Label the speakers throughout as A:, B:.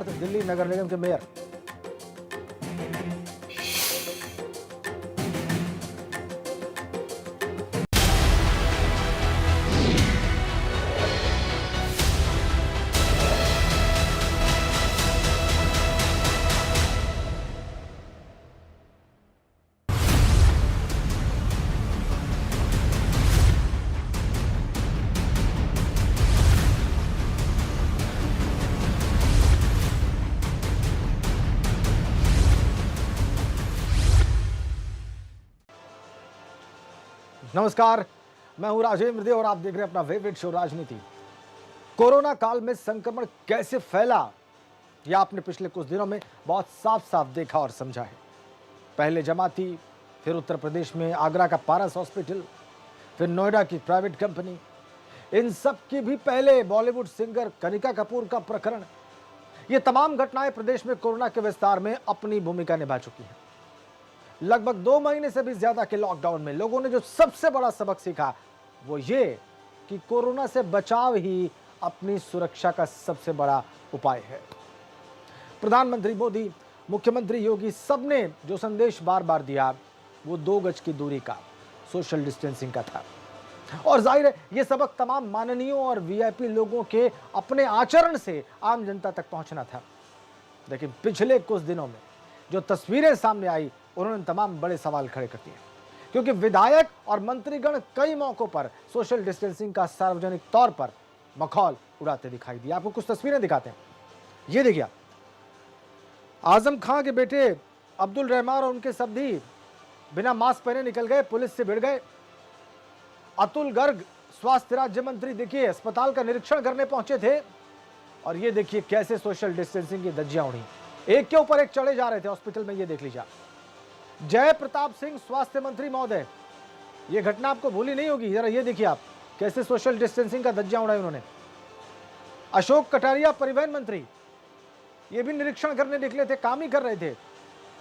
A: दिल्ली नगर निगम के मेयर। नमस्कार, मैं हूं राजेंद्र दे और आप देख रहे हैं अपना फेवरेट शो राजनीति। कोरोना काल में संक्रमण कैसे फैला, यह आपने पिछले कुछ दिनों में बहुत साफ साफ देखा और समझा है। पहले जमाती, फिर उत्तर प्रदेश में आगरा का पारस हॉस्पिटल, फिर नोएडा की प्राइवेट कंपनी, इन सब की भी पहले बॉलीवुड सिंगर कनिका कपूर का प्रकरण। ये तमाम घटनाएं प्रदेश में कोरोना के विस्तार में अपनी भूमिका निभा चुकी हैं। लगभग 2 महीने से भी ज्यादा के लॉकडाउन में लोगों ने जो सबसे बड़ा सबक सीखा वो ये कि कोरोना से बचाव ही अपनी सुरक्षा का सबसे बड़ा उपाय है। प्रधानमंत्री मोदी, मुख्यमंत्री योगी, सबने जो संदेश बार बार दिया वो 2 गज की दूरी का, सोशल डिस्टेंसिंग का था। और जाहिर है ये सबक तमाम माननीयों और वीआईपी लोगों के अपने आचरण से आम जनता तक पहुंचना था। लेकिन पिछले कुछ दिनों में जो तस्वीरें सामने आई उन्होंने तमाम बड़े सवाल खड़े कर दिए, क्योंकि विधायक और मंत्रीगण कई मौकों पर सोशल डिस्टेंसिंग का सार्वजनिक तौर पर मखौल उड़ाते दिखाई दिए। आपको कुछ तस्वीरें दिखाते हैं, ये देखिए। आजम खां के बेटे अब्दुल रहमान और उनके सब्धी बिना मास्क पहने निकल गए, पुलिस से भिड़ गए। अतुल गर्ग स्वास्थ्य राज्य मंत्री देखिए अस्पताल का निरीक्षण करने पहुंचे थे और ये देखिए कैसे सोशल डिस्टेंसिंग की धज्जियां उड़ी, एक के ऊपर एक चढ़े जा रहे थे हॉस्पिटल में। ये देख लीजिए। जय प्रताप सिंह स्वास्थ्य मंत्री महोदय, ये घटना आपको भूली नहीं होगी। जरा ये देखिए आप कैसे सोशल डिस्टेंसिंग का धज्जियां उड़ाई उन्होंने। अशोक कटारिया परिवहन मंत्री, ये भी निरीक्षण करने निकले थे, काम ही कर रहे थे,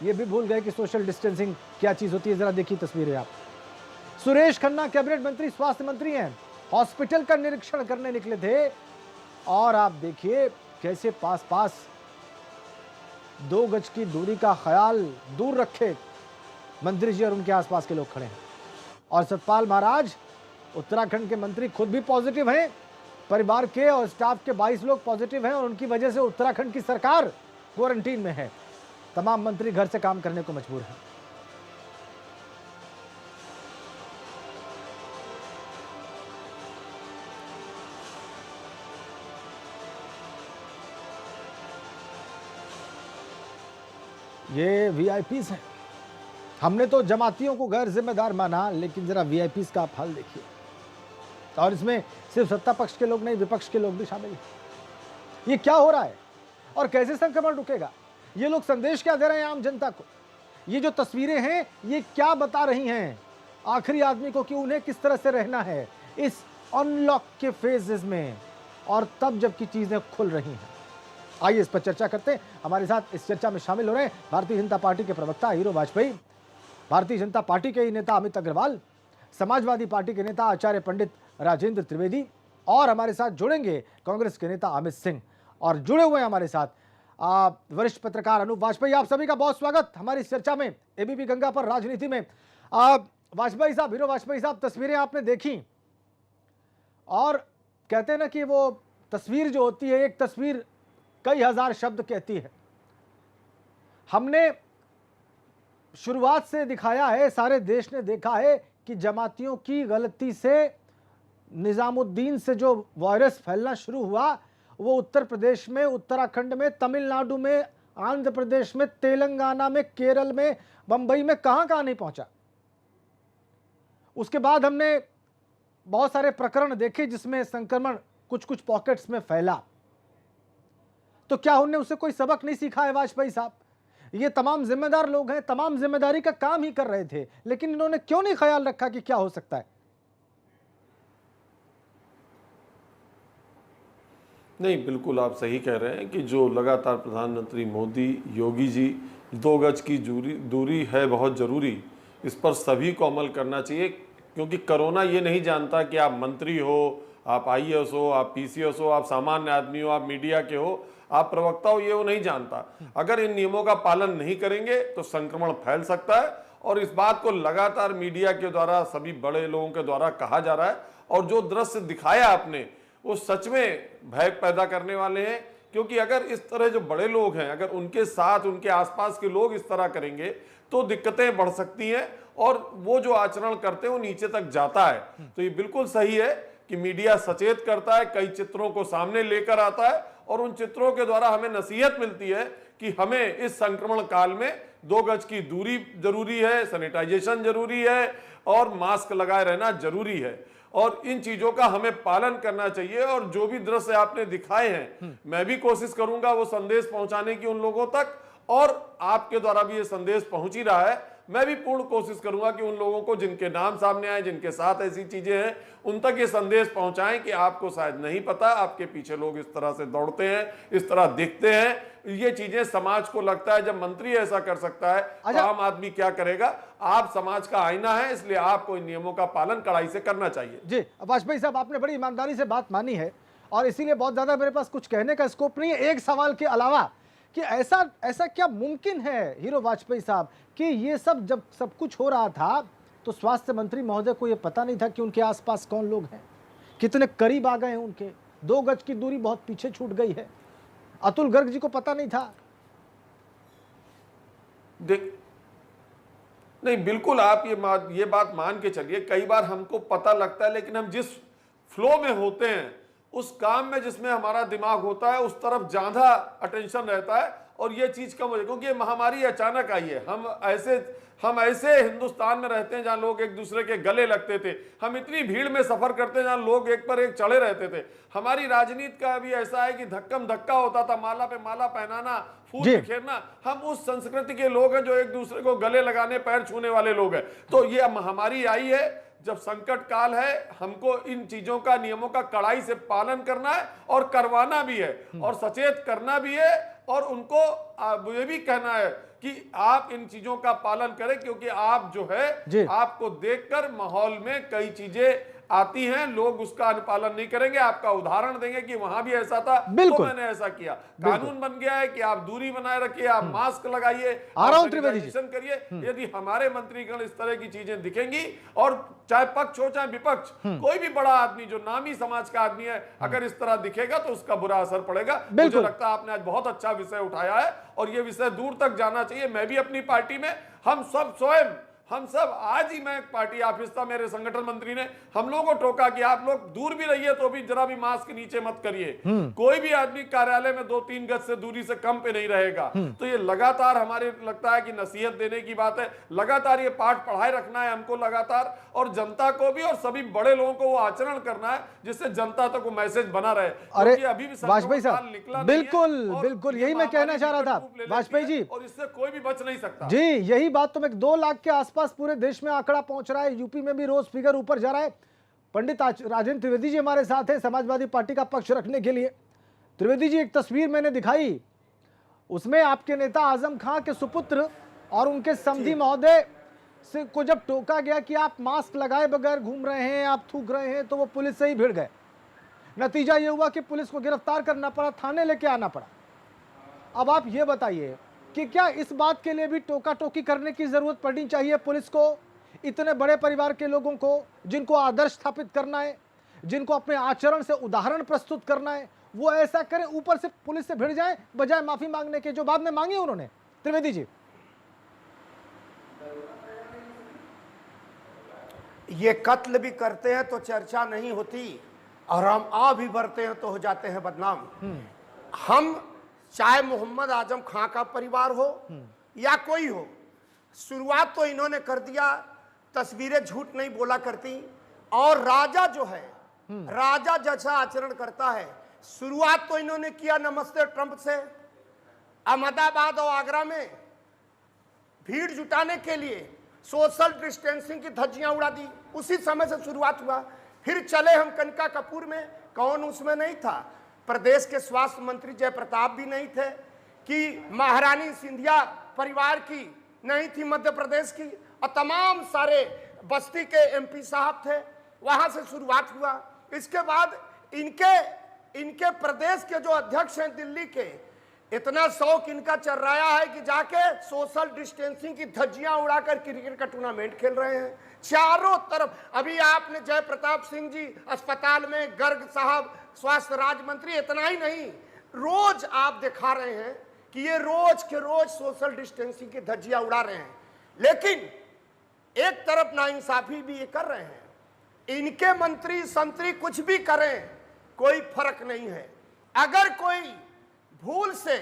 A: ये भी भूल गए कि सोशल डिस्टेंसिंग क्या चीज होती है। जरा देखिए तस्वीरें आप। सुरेश खन्ना कैबिनेट मंत्री, स्वास्थ्य मंत्री हैं, हॉस्पिटल का निरीक्षण करने निकले थे और आप देखिए कैसे पास पास 2 गज की दूरी का ख्याल दूर रखे मंत्री जी और उनके आसपास के लोग खड़े हैं। और सतपाल महाराज उत्तराखंड के मंत्री खुद भी पॉजिटिव हैं, परिवार के और स्टाफ के 22 लोग पॉजिटिव हैं और उनकी वजह से उत्तराखंड की सरकार क्वारंटीन में है। तमाम मंत्री घर से काम करने को मजबूर हैं। ये वीआईपीज हैं। हमने तो जमातियों को गैर जिम्मेदार माना, लेकिन जरा वीआईपीज का आप हाल देखिए। और इसमें सिर्फ सत्ता पक्ष के लोग नहीं, विपक्ष के लोग भी शामिल हैं। ये क्या हो रहा है और कैसे संक्रमण रुकेगा? ये लोग संदेश क्या दे रहे हैं आम जनता को? ये जो तस्वीरें हैं ये क्या बता रही हैं आखिरी आदमी को कि उन्हें किस तरह से रहना है इस अनलॉक के फेजेस में, और तब जबकि चीजें खुल रही हैं। आइए इस पर चर्चा करते हैं। हमारे साथ इस चर्चा में शामिल हो रहे हैं भारतीय जनता पार्टी के प्रवक्ता हीरो वाजपेयी, भारतीय जनता पार्टी के ही नेता अमित अग्रवाल, समाजवादी पार्टी के नेता आचार्य पंडित राजेंद्र त्रिवेदी, और हमारे साथ जुड़ेंगे कांग्रेस के नेता अमित सिंह, और जुड़े हुए हैं हमारे साथ वरिष्ठ पत्रकार अनूप वाजपेयी। आप सभी का बहुत स्वागत हमारी इस चर्चा में एबीपी गंगा पर राजनीति में। वाजपेयी साहब, हीरो वाजपेयी साहब, तस्वीरें आपने देखी और कहते हैं ना कि वो तस्वीर जो होती है, एक तस्वीर कई हजार शब्द कहती है। हमने शुरुआत से दिखाया है, सारे देश ने देखा है कि जमातियों की गलती से निजामुद्दीन से जो वायरस फैलना शुरू हुआ वो उत्तर प्रदेश में, उत्तराखंड में, तमिलनाडु में, आंध्र प्रदेश में, तेलंगाना में, केरल में, बंबई में, कहां नहीं पहुंचा। उसके बाद हमने बहुत सारे प्रकरण देखे जिसमें संक्रमण कुछ कुछ पॉकेट्स में फैला। तो क्या उन्होंने उससे कोई सबक नहीं सीखा है वाजपेयी साहब? ये तमाम जिम्मेदार लोग हैं, तमाम जिम्मेदारी का काम ही कर रहे थे, लेकिन इन्होंने क्यों नहीं ख्याल रखा कि क्या हो सकता है?
B: नहीं, बिल्कुल आप सही कह रहे हैं कि जो लगातार प्रधानमंत्री मोदी, योगी जी 2 गज की दूरी है बहुत ज़रूरी, इस पर सभी को अमल करना चाहिए, क्योंकि कोरोना ये नहीं जानता कि आप मंत्री हो, आप आईएएस हो, आप पीसीएस हो, आप सामान्य आदमी हो, आप मीडिया के हो, आप प्रवक्ता हो ये वो नहीं जानता। अगर इन नियमों का पालन नहीं करेंगे तो संक्रमण फैल सकता है, और इस बात को लगातार मीडिया के द्वारा, सभी बड़े लोगों के द्वारा कहा जा रहा है। और जो दृश्य दिखाया आपने वो सच में भय पैदा करने वाले हैं, क्योंकि अगर इस तरह जो बड़े लोग हैं, अगर उनके साथ उनके आसपास के लोग इस तरह करेंगे तो दिक्कतें बढ़ सकती हैं, और वो जो आचरण करते हैं वो नीचे तक जाता है। तो ये बिल्कुल सही है कि मीडिया सचेत करता है, कई चित्रों को सामने लेकर आता है, और उन चित्रों के द्वारा हमें नसीहत मिलती है कि हमें इस संक्रमण काल में 2 गज की दूरी जरूरी है, सैनिटाइजेशन जरूरी है, और मास्क लगाए रहना जरूरी है, और इन चीजों का हमें पालन करना चाहिए। और जो भी दृश्य आपने दिखाए हैं, मैं भी कोशिश करूंगा वो संदेश पहुंचाने की उन लोगों तक, और आपके द्वारा भी ये संदेश पहुंच ही रहा है। मैं भी पूर्ण कोशिश करूंगा कि उन लोगों को जिनके नाम सामने आए, जिनके साथ ऐसी चीजें हैं, उन तक ये संदेश पहुंचाएं कि आपको शायद नहीं पता, आपके पीछे लोग इस तरह से दौड़ते हैं, इस तरह दिखते हैं। ये चीजें समाज को लगता है जब मंत्री ऐसा कर सकता है तो आम आदमी क्या करेगा। आप समाज का आईना है, इसलिए आपको इन नियमों का पालन कड़ाई से करना चाहिए।
A: जी वाजपेयी साहब, आपने बड़ी ईमानदारी से बात मानी है, और इसीलिए बहुत ज्यादा मेरे पास कुछ कहने का स्कोप नहीं है एक सवाल के अलावा, कि ऐसा क्या मुमकिन है हीरो वाजपेयी साहब कि ये सब जब सब कुछ हो रहा था तो स्वास्थ्य मंत्री महोदय को ये पता नहीं था कि उनके आसपास कौन लोग हैं, कितने करीब आ गए हैं उनके, 2 गज की दूरी बहुत पीछे छूट गई है, अतुल गर्ग जी को पता नहीं था?
B: नहीं, बिल्कुल आप ये बात मान के चलिए, कई बार हमको पता लगता है, लेकिन हम जिस फ्लो में होते हैं, उस काम में जिसमें हमारा दिमाग होता है, उस तरफ ज्यादा अटेंशन रहता है, और ये चीज कम हो जाए, क्योंकि ये महामारी अचानक आई है। हम ऐसे हिंदुस्तान में रहते हैं जहां लोग एक दूसरे के गले लगते थे, हम इतनी भीड़ में सफर करते हैं जहां लोग एक पर एक चढ़े रहते थे। हमारी राजनीति का भी ऐसा है कि धक्कम धक्का होता था, माला पे माला पहनाना, फूल बिखेरना। हम उस संस्कृति के लोग हैं जो एक दूसरे को गले लगाने, पैर छूने वाले लोग हैं। तो ये महामारी आई है, जब संकट काल है, हमको इन चीजों का, नियमों का कड़ाई से पालन करना है, और करवाना भी है, और सचेत करना भी है, और उनको ये भी कहना है कि आप इन चीजों का पालन करें, क्योंकि आप जो है, आपको देखकर माहौल में कई चीजें आती हैं, लोग उसका अनुपालन नहीं करेंगे, आपका उदाहरण देंगे कि वहां भी ऐसा था तो मैंने ऐसा किया। कानून बन गया है कि आप दूरी बनाए रखिए, आप मास्क लगाइए, सैनिटाइजेशन करिए। यदि हमारे मंत्रीगण इस तरह की चीजें दिखेंगी, और चाहे पक्ष हो चाहे विपक्ष, कोई भी बड़ा आदमी जो नामी समाज का आदमी है, अगर इस तरह दिखेगा तो उसका बुरा असर पड़ेगा। मुझे लगता है आपने आज बहुत अच्छा विषय उठाया है, और ये विषय दूर तक जाना चाहिए। मैं भी अपनी पार्टी में, हम सब आज ही, मैं पार्टी ऑफिस था, मेरे संगठन मंत्री ने हम लोगों को टोका कि आप लोग दूर भी रहिए तो भी जरा भी मास्क नीचे मत करिए। कोई भी आदमी कार्यालय में 2-3 गज से दूरी से कम पे नहीं रहेगा। तो ये लगातार हमारे लगता है कि नसीहत देने की बात है, लगातार ये पाठ पढ़ाए रखना है हमको लगातार, और जनता को भी, और सभी बड़े लोगों को वो आचरण करना है जिससे जनता तक वो मैसेज बना रहे।
A: अरे
B: अभी भी
A: वाजपेयी साहब, बिल्कुल यही मैं कहना चाह रहा था वाजपेयी जी,
B: और इससे कोई भी बच नहीं सकता
A: जी। यही बात तो, मैं 2 लाख के आसपास पूरे देश में आंकड़ा पहुंच रहा है, यूपी में भी रोज फिगर ऊपर जा रहा है। पंडित राजेंद्र त्रिवेदी जी हमारे साथ हैं समाजवादी पार्टी का पक्ष रखने के लिए। त्रिवेदी जी, एक तस्वीर मैंने दिखाई, उसमें आपके नेता आजम खां के सुपुत्र और उनके समधी महोदय से को जब टोका गया कि आप मास्क लगाए बगैर घूम रहे हैं, आप थूक रहे हैं, तो वो पुलिस से ही भिड़ गए। नतीजा ये हुआ कि पुलिस को गिरफ्तार करना पड़ा, थाने लेके आना पड़ा। अब आप ये बताइए कि क्या इस बात के लिए भी टोका टोकी करने की जरूरत पड़नी चाहिए पुलिस को? इतने बड़े परिवार के लोगों को, जिनको आदर्श स्थापित करना है, जिनको अपने आचरण से उदाहरण प्रस्तुत करना है, वो ऐसा करें, ऊपर से पुलिस से भिड़ जाए बजाय माफी मांगने के, जो बाद में मांगी उन्होंने। त्रिवेदी जी,
C: ये कत्ल भी करते हैं तो चर्चा नहीं होती, और हम आ भी भरते हैं तो हो जाते हैं बदनाम। हम चाहे मोहम्मद आजम खां का परिवार हो या कोई हो, शुरुआत तो इन्होंने कर दिया, तस्वीरें झूठ नहीं बोला करती, और राजा जो है, राजा जैसा आचरण करता है। शुरुआत तो इन्होंने किया नमस्ते ट्रंप से, अहमदाबाद और आगरा में भीड़ जुटाने के लिए सोशल डिस्टेंसिंग की धज्जियां उड़ा दी, उसी समय से शुरुआत हुआ। फिर चले हम कनका कपूर में, कौन उसमें नहीं था? प्रदेश के स्वास्थ्य मंत्री जयप्रताप भी नहीं थे, कि महारानी सिंधिया परिवार की नहीं थी मध्य प्रदेश की, और तमाम सारे बस्ती के एमपी साहब थे। वहां से शुरुआत हुआ। इसके बाद इनके प्रदेश के जो अध्यक्ष हैं दिल्ली के, इतना शौक इनका चल रहा है कि जाके सोशल डिस्टेंसिंग की धज्जियां उड़ाकर क्रिकेट का टूर्नामेंट खेल रहे हैं चारों तरफ। अभी आपने जय प्रताप सिंह जी अस्पताल में, गर्ग साहब स्वास्थ्य राज्य मंत्री, इतना ही नहीं, रोज आप दिखा रहे हैं कि ये रोज के रोज सोशल डिस्टेंसिंग की धज्जियां उड़ा रहे हैं। लेकिन एक तरफ नाइंसाफी भी ये कर रहे हैं, इनके मंत्री संतरी कुछ भी करें कोई फर्क नहीं है। अगर कोई भूल से,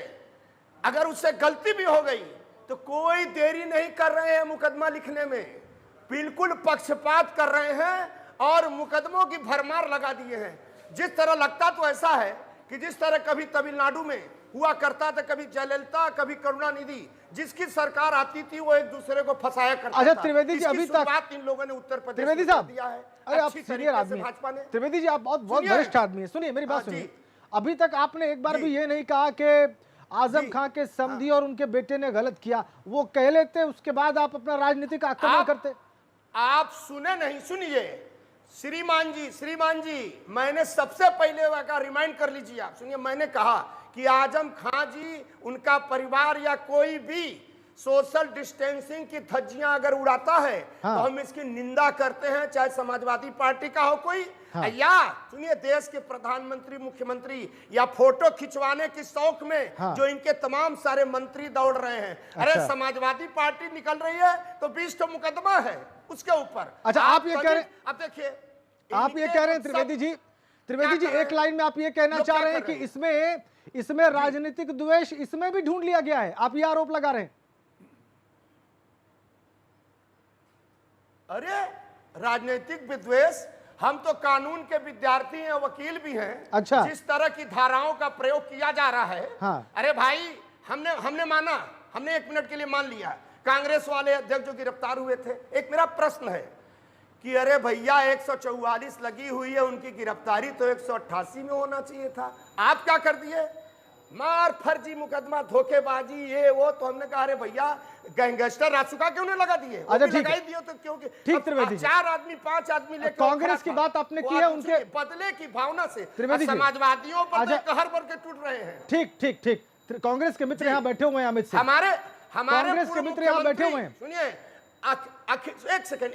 C: अगर उससे गलती भी हो गई तो कोई देरी नहीं कर रहे हैं मुकदमा लिखने में, बिल्कुल पक्षपात कर रहे हैं और मुकदमों की भरमार लगा दिए हैं। जिस तरह लगता तो ऐसा है कि जिस तरह कभी तमिलनाडु में हुआ करता था, कभी जयललिता, कभी करुणानिधि, जिसकी सरकार आती थी वो एक दूसरे को फंसाया करता
A: अच्छा
C: था।
A: त्रिवेदी जी, अभी तक
C: इन लोगों ने उत्तर प्रदेश
A: त्रिवेदी
C: में
A: साहब,
C: दिया है।
A: अरे आप
C: अच्छी
A: सीनियर
C: तरीके से
A: आदमी हैं।
C: भाजपा ने,
A: त्रिवेदी जी आप बहुत
C: सुनिए।
A: वरिष्ठ आदमी हैं, सुनिए मेरी बात
C: हाँ, जी।
A: सुनिए। अभी तक आपने एक बार
C: जी।
A: भी ये नहीं कहा कि आजम
C: जी।
A: खान के समधी और उनके बेटे ने गलत किया, वो कह लेते उसके बाद आप अपना राजनीतिक आक्रमण करते।
C: आप सुने नहीं, सुनिए श्रीमान जी, मैंने सबसे पहले का रिमाइंड कर लीजिए आप, सुनिए, मैंने कहा कि आजम खान जी, उनका परिवार या कोई भी सोशल डिस्टेंसिंग की धज्जियां अगर उड़ाता है
A: हाँ।
C: तो हम इसकी निंदा करते हैं, चाहे समाजवादी पार्टी का हो कोई,
A: हाँ।
C: या सुनिए देश के प्रधानमंत्री, मुख्यमंत्री, या फोटो खिंचवाने की शौक में
A: हाँ।
C: जो इनके तमाम सारे मंत्री दौड़ रहे हैं। अरे
A: अच्छा।
C: समाजवादी पार्टी निकल रही है तो 20 तो मुकदमा है उसके ऊपर।
A: अच्छा, आप ये कह रहे,
C: अब देखिए,
A: आप ये कह रहे हैं त्रिवेदी जी, त्रिवेदी जी,
C: क्या कर
A: एक लाइन में आप ये कहना
C: लोग
A: चाह
C: क्या
A: रहे हैं
C: कर
A: कि
C: रहे हैं?
A: इसमें राजनीतिक द्वेष इसमें भी ढूंढ लिया गया है, आप ये आरोप लगा रहे हैं?
C: अरे राजनीतिक विद्वेष, हम तो कानून के विद्यार्थी हैं, वकील भी हैं।
A: अच्छा।
C: जिस तरह की धाराओं का प्रयोग किया जा रहा है,
A: हाँ।
C: अरे भाई, हमने माना, हमने 1 मिनट के लिए मान लिया कांग्रेस वाले अध्यक्ष जो गिरफ्तार हुए थे। एक मेरा प्रश्न है कि अरे भैया 144 लगी हुई है, उनकी गिरफ्तारी तो 188 में होना चाहिए था, आप क्या कर दिए? मार फर्जी मुकदमा, धोखेबाजी, ये वो। तो हमने कहा अरे भैया गैंगस्टर रासुका क्यों नहीं लगा दिए?
A: अच्छा, ठीक
C: लगाई
A: है।
C: दिए तो क्योंकि
A: ठीक, त्रिवेदी जी।
C: 4 आदमी 5 आदमी लेकर
A: कांग्रेस की बात आपने की है, उनके
C: बदले की भावना से
A: त्रिवेदी जी।
C: समाजवादियों पर
A: अच्छा।
C: कहर भर के टूट रहे हैं।
A: ठीक ठीक ठीक, कांग्रेस के मित्र यहाँ बैठे हुए हैं, अमित सिंह।
C: हमारे
A: कांग्रेस के मित्र यहाँ बैठे हुए हैं।
C: सुनिए, एक सेकंड,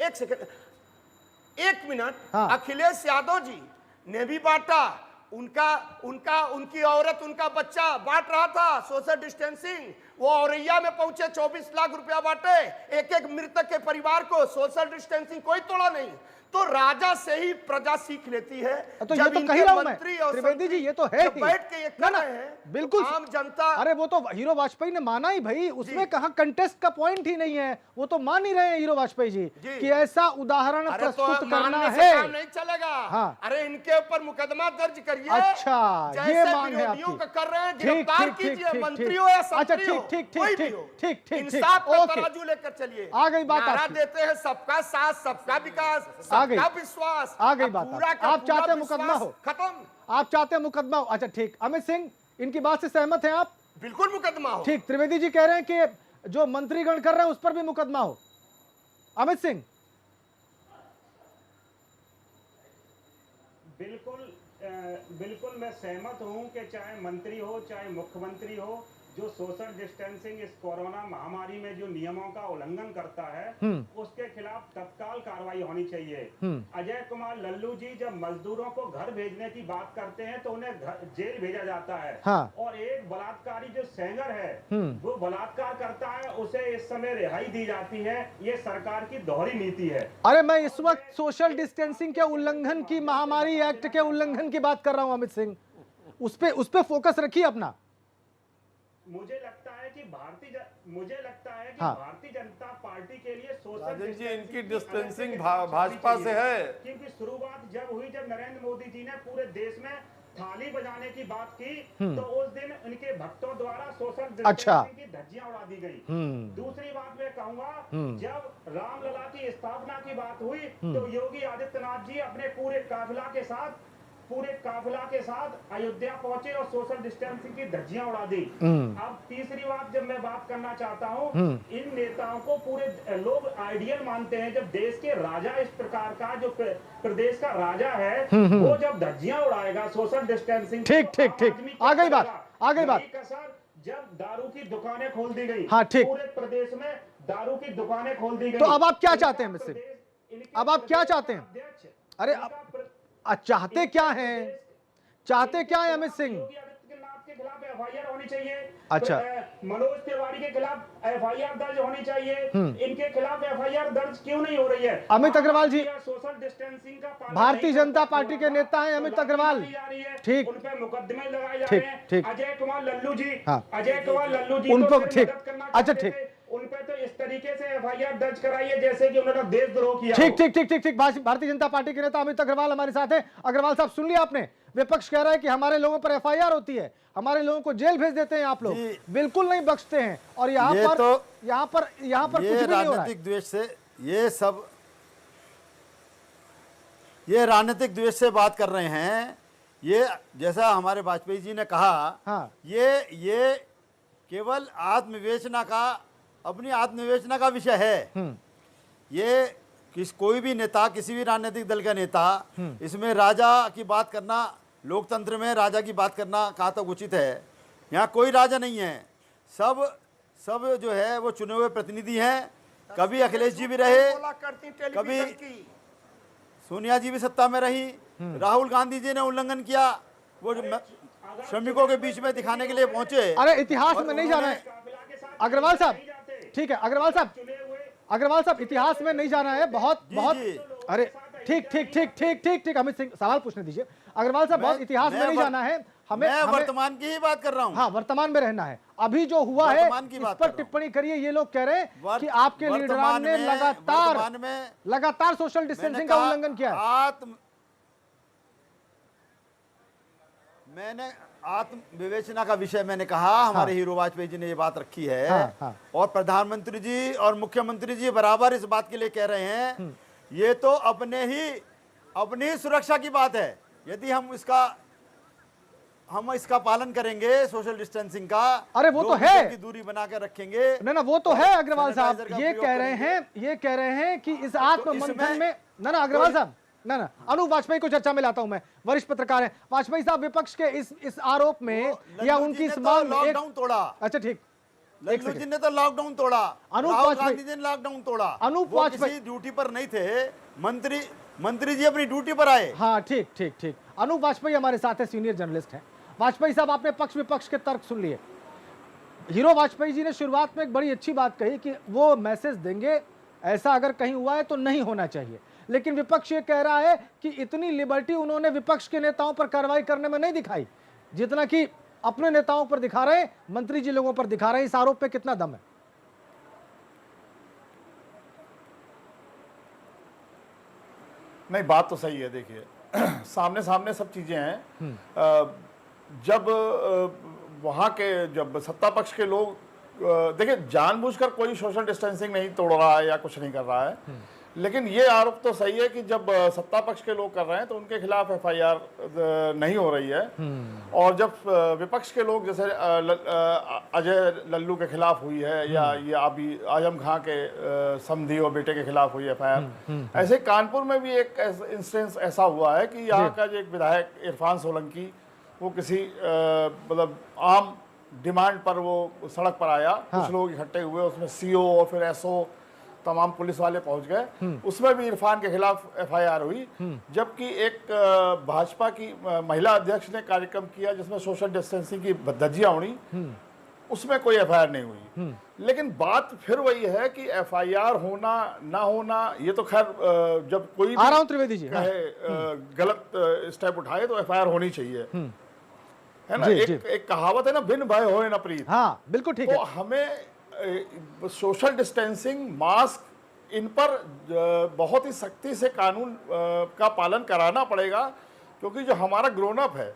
C: 1 मिनट।
A: हाँ।
C: अखिलेश यादव जी ने भी बांटा, उनकी औरत, उनका बच्चा बांट रहा था सोशल डिस्टेंसिंग। वो औरैया में पहुंचे, 24 लाख रुपया बांटे एक एक मृतक के परिवार को, सोशल डिस्टेंसिंग कोई तोड़ा नहीं। तो राजा से ही प्रजा सीख लेती है।
A: तो ये
C: जब
A: तो
C: इनके
A: कही रहा हूं
C: मंत्री
A: मैं
C: और
A: त्रिवेदी जी, ये तो है
C: जब
A: ही।
C: बैठ के ये
A: ना
C: कर
A: ना,
C: रहे हैं,
A: बिल्कुल
C: आम जनता।
A: अरे वो तो हीरो वाजपेयी ने माना ही भाई, उसमें
C: जी।
A: कहाँ कंटेस्ट का पॉइंट ही नहीं है, वो तो मान ही रहे हैं हीरो वाजपेयी जी
C: जी।
A: कि ऐसा उदाहरण
C: अरे तो
A: प्रस्तुत करना
C: मानने से
A: है।
C: काम नहीं चलेगा।
A: हाँ।
C: अरे इनके ऊपर मुकदमा दर्ज करिए।
A: अच्छा, ये
C: जैसे
A: मांग है
C: विरोधियों
A: आपकी।
C: का कर रहे हैं,
A: ठीक,
C: गिरफ्तार
A: ठीक, ठीक,
C: कीजिए,
A: ठीक,
C: मंत्री
A: ठीक।
C: हो या
A: अच्छा,
C: संतरी हो,
A: ठीक, ठीक,
C: कोई
A: ठीक,
C: भी हो।
A: ठीक, ठीक,
C: इंसाफ
A: ठीक,
C: का
A: ओके।
C: तराजू लेकर चलिए।
A: आ गई बात
C: नारा
A: आपकी।
C: देते हैं सबका साथ, सबका विकास,
A: आ गई।
C: सबका विश्वास।
A: आ गई
C: अब
A: बात
C: पूरा
A: आपकी।
C: का
A: आप चाहते
C: पूरा
A: हैं मुकदमा
C: विश्वास
A: हो?
C: खत्म।
A: आप चाहते हैं मुकदमा हो? अच्छा ठीक, अमित सिंह इनकी बात से सहमत हैं आप?
C: बिल्कुल मुकदमा हो।
A: ठीक, त्रिवेदी जी कह रहे हैं कि जो मंत्रीगण कर रहे हैं उस पर भी मुकदमा हो। अमित सिंह,
D: बिल्कुल मैं सहमत हूं कि चाहे मंत्री हो, चाहे मुख्यमंत्री हो, जो सोशल डिस्टेंसिंग इस कोरोना महामारी में जो नियमों का उल्लंघन करता है, उसके खिलाफ तत्काल कार्रवाई होनी चाहिए। अजय कुमार लल्लू जी जब मजदूरों को घर भेजने की बात करते हैं तो उन्हें जेल भेजा जाता है।
A: हाँ।
D: और एक बलात्कारी जो सेंगर है, वो बलात्कार करता है, उसे इस समय रिहाई दी जाती है। ये सरकार की दोहरी नीति है।
A: अरे मैं इस वक्त सोशल डिस्टेंसिंग के उल्लंघन की, महामारी एक्ट के उल्लंघन की बात कर रहा हूं अमित सिंह, उस पे फोकस रखिए अपना।
D: मुझे लगता है कि भारतीय
A: हाँ।
D: जनता पार्टी के लिए सोशल
B: राजन जी, इनकी
D: डिस्टेंसिंग
B: डिस्टेंसिंग
D: की अलग
B: भाजपा से
D: चाहिए।
B: है।
D: क्योंकि शुरुआत जब हुई, जब नरेंद्र मोदी जी ने पूरे देश में थाली बजाने की बात की, तो उस दिन उनके भक्तों द्वारा सोशल
A: अच्छा।
D: डिस्टेंसिंग की धज्जियां उड़ा दी गई। दूसरी बात मैं कहूंगा, जब रामलला की स्थापना की बात हुई तो योगी आदित्यनाथ जी अपने पूरे काफिला के साथ अयोध्या पहुंचे और सोशल डिस्टेंसिंग की धज्जियां उड़ा दी। अब तीसरी बात जब मैं बात करना चाहता हूँ, इन नेताओं को पूरे लोग आइडियल मानते हैं। जब देश के राजा इस प्रकार का जो प्रदेश का राजा है वो जब धज्जियां उड़ाएगा सोशल डिस्टेंसिंग,
A: ठीक ठीक ठीक, आ गई बात, आ गई बात।
D: जब दारू की दुकानें खोल दी गई,
A: हाँ, ठीक।
D: पूरे प्रदेश में दारू की दुकानें खोल दी गई,
A: तो अब आप क्या चाहते हैं मुझसे? अब आप क्या चाहते हैं? अरे चाहते क्या हैं? चाहते क्या है अमित सिंह?
D: के खिलाफ एफआईआर होनी चाहिए।
A: अच्छा।
D: मनोज तिवारी के खिलाफ एफआईआर दर्ज होनी चाहिए। इनके खिलाफ एफआईआर दर्ज क्यों नहीं हो रही है?
A: अमित अग्रवाल जी
D: सोशल डिस्टेंसिंग का पालन
A: भारतीय जनता पार्टी के नेता हैं अमित अग्रवाल। ठीक,
D: उन पे मुकदमे लगाए जा
A: ठीक,
D: रहे हैं।
A: ठीक।
D: अजय कुमार लल्लू जी,
A: हाँ।
D: अजय कुमार लल्लू जी
A: उन
D: तो
A: पर
D: सिर्फ
A: ठीक,
D: मदद करना
A: अच्छा,
D: चाहते
A: ठीक।
D: थे। उन पे तो इस तरीके से एफआईआर दर्ज कराइए जैसे कि उन्होंने देशद्रोह किया।
A: ठीक ठीक ठीक ठीक ठीक। भारतीय जनता पार्टी के नेता अमित अग्रवाल हमारे साथ हैं। अग्रवाल साहब, सुन लिया आपने? विपक्ष कह रहा है कि हमारे लोगों पर एफआईआर होती है, हमारे लोगों को जेल भेज देते हैं आप लोग, बिल्कुल नहीं बख्शते हैं। और यहाँ पर
E: तो
A: यहाँ पर कुछ
E: ये
A: भी नहीं हो रहा है।
E: राजनीतिक द्वेष से ये राजनीतिक द्वेष से बात कर रहे हैं। ये जैसा हमारे वाजपेयी जी ने कहा,
A: हाँ।
E: ये केवल आत्मविवेचना का, अपनी आत्मविवेचना का विषय है। ये कोई भी नेता, किसी भी राजनीतिक दल का नेता इसमें राजा की बात करना, लोकतंत्र में राजा की बात करना कहाँ तक उचित है? यहाँ कोई राजा नहीं है, सब जो है वो चुने हुए प्रतिनिधि हैं। कभी अखिलेश जी भी रहे, कभी सोनिया जी भी सत्ता में रही, राहुल गांधी जी ने उल्लंघन किया, वो जो श्रमिकों के बीच में दिखाने के लिए पहुंचे।
A: अरे इतिहास में नहीं जाना है अग्रवाल साहब, ठीक है अग्रवाल साहब, इतिहास में नहीं जाना है। बहुत बहुत, अरे ठीक ठीक ठीक ठीक ठीक ठीक। अमित सिंह सवाल पूछने दीजिए। अग्रवाल साहब, बहुत इतिहास में नहीं जाना है हमें।
E: मैं वर्तमान की ही बात कर रहा हूँ।
A: हाँ, वर्तमान में रहना है। अभी जो हुआ है इस पर टिप्पणी करिए। ये लोग कह रहे हैं कि आपके लीडरान ने लगातार सोशल डिस्टेंसिंग का उल्लंघन किया है।
E: मैंने आत्म विवेचना का विषय मैंने कहा, हमारे हीरो वाजपेयी जी ने ये बात रखी है।
A: हाँ।
E: और प्रधानमंत्री जी और मुख्यमंत्री जी बराबर इस बात के लिए कह रहे हैं। ये तो अपनी सुरक्षा की बात है। यदि हम इसका पालन करेंगे, सोशल डिस्टेंसिंग का,
A: अरे वो तो है,
E: की दूरी बना कर रखेंगे।
A: ना वो तो है अग्रवाल साहब। ये कह रहे हैं कि इस आत्ममंथन में ना अग्रवाल साहब, ना अनूप वाजपेयी को चर्चा में लाता हूं मैं, वरिष्ठ पत्रकार हैं। वाजपेयी साहब, विपक्ष के इस आरोप में या उनकी इस मांग में
E: लॉकडाउन तोड़ा।
A: अच्छा ठीक,
E: लल्लू जी ने तो लॉकडाउन तोड़ा, राहुल गांधी जी ने लॉकडाउन तोड़ा।
A: अनूप वाजपेयी
E: किसी ड्यूटी पर नहीं थे, मंत्री जी अपनी ड्यूटी पर आए।
A: हाँ ठीक ठीक ठीक। अनूप वाजपेयी हमारे साथ है, सीनियर जर्नलिस्ट हैं। वाजपेयी साहब, आपने पक्ष विपक्ष के तर्क सुन लिए। हीरो वाजपेयी जी ने शुरुआत में एक बड़ी अच्छी बात कही कि वो मैसेज देंगे, ऐसा अगर कहीं हुआ है तो नहीं होना चाहिए। लेकिन विपक्ष ये कह रहा है कि इतनी लिबर्टी उन्होंने विपक्ष के नेताओं पर कार्रवाई करने में नहीं दिखाई जितना कि अपने नेताओं पर दिखा रहे हैं, मंत्री जी लोगों पर दिखा रहे हैं। इस आरोप पे कितना दम है?
F: नहीं, बात तो सही है। देखिए सामने सब चीजें हैं। जब वहाँ के जब सत्ता पक्ष के लोग, देखिए जानबूझकर कोई सोशल डिस्टेंसिंग नहीं तोड़ रहा है या कुछ नहीं कर रहा है, लेकिन ये आरोप तो सही है कि जब सत्ता पक्ष के लोग कर रहे हैं तो उनके खिलाफ एफआईआर नहीं हो रही है। और जब विपक्ष के लोग, जैसे अजय लल्लू के खिलाफ हुई है, या ये अभी आजम खां के समधी और बेटे के खिलाफ हुई एफआईआर, ऐसे कानपुर में भी एक इंस्टेंस ऐसा हुआ है कि यहाँ का जो एक विधायक इरफान सोलंकी, वो किसी मतलब आम डिमांड पर वो सड़क पर आया। कुछ लोग इकट्ठे हुए, उसमें सीओ और फिर एसओ तमाम पुलिस वाले पहुंच गए। उसमें भी इरफान के खिलाफ एफआईआर हुई। जबकि एक भाजपा की महिला अध्यक्ष ने कार्यक्रम किया जिसमें सोशल डिस्टेंसिंग की धज्जियां उड़ी, उसमें कोई एफआईआर नहीं हुई। लेकिन बात फिर वही है कि एफआईआर होना ना होना, ये तो खैर जब कोई
A: आ रहा हूं त्रिवेदी जी,
F: गलत स्टेप उठाए तो एफआईआर होनी चाहिए, है ना। एक कहावत है ना, बिन भय होए न प्रीत।
A: हाँ बिल्कुल ठीक है।
F: तो हमें सोशल डिस्टेंसिंग, मास्क, इन पर बहुत ही सख्ती से कानून का पालन कराना पड़ेगा, क्योंकि जो हमारा ग्रोन अप है,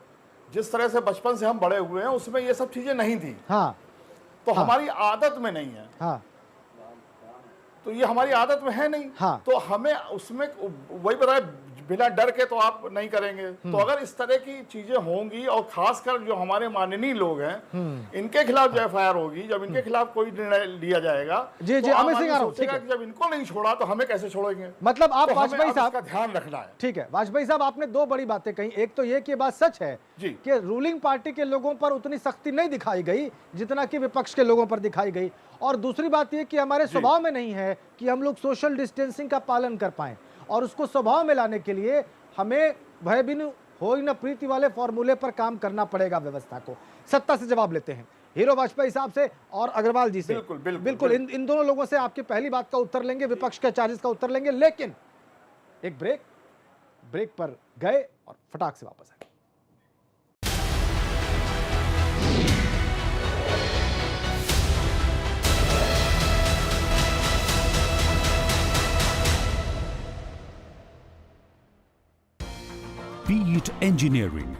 F: जिस तरह से बचपन से हम बड़े हुए हैं, उसमें ये सब चीजें नहीं थी।
A: हाँ,
F: तो हमारी आदत में नहीं है।
A: हाँ,
F: तो ये हमारी आदत में है नहीं।
A: हाँ,
F: तो हमें उसमें वही बताया, बिना डर के तो आप नहीं करेंगे। तो अगर इस तरह की चीजें होंगी और खासकर जो हमारे माननीय लोग हैं इनके खिलाफ जो एफआईआर होगी, जब इनके खिलाफ कोई निर्णय लिया जाएगा
A: जी,
F: तो आम
A: अमित
F: आदमी
A: सिंह आरोप,
F: सोचेगा
A: ठीक है।
F: कि जब इनको नहीं छोड़ा तो हमें कैसे छोड़ेंगे।
A: मतलब आप
F: तो हमें
A: वाजपेयी
F: अब
A: साहब
F: इसका ध्यान रखना है।
A: ठीक है, वाजपेयी साहब आपने दो बड़ी बातें कही। एक तो ये कि ये बात सच है
F: जी।
A: कि रूलिंग पार्टी के लोगों पर उतनी सख्ती नहीं दिखाई गई जितना कि विपक्ष के लोगों पर दिखाई गई, और दूसरी बात ये कि हमारे स्वभाव में नहीं है कि हम लोग सोशल डिस्टेंसिंग का पालन कर पाएं, और उसको स्वभाव में लाने के लिए हमें भय बिनु हो न प्रीति वाले फॉर्मूले पर काम करना पड़ेगा व्यवस्था को। सत्ता से जवाब लेते हैं हीरो वाजपेयी साहब से और अग्रवाल जी से। बिल्कुल इन दोनों लोगों से आपकी पहली बात का उत्तर लेंगे, विपक्ष के चार्जेस का उत्तर लेंगे, लेकिन एक ब्रेक पर गए और फटाक से वापस आए।
G: Be it engineering,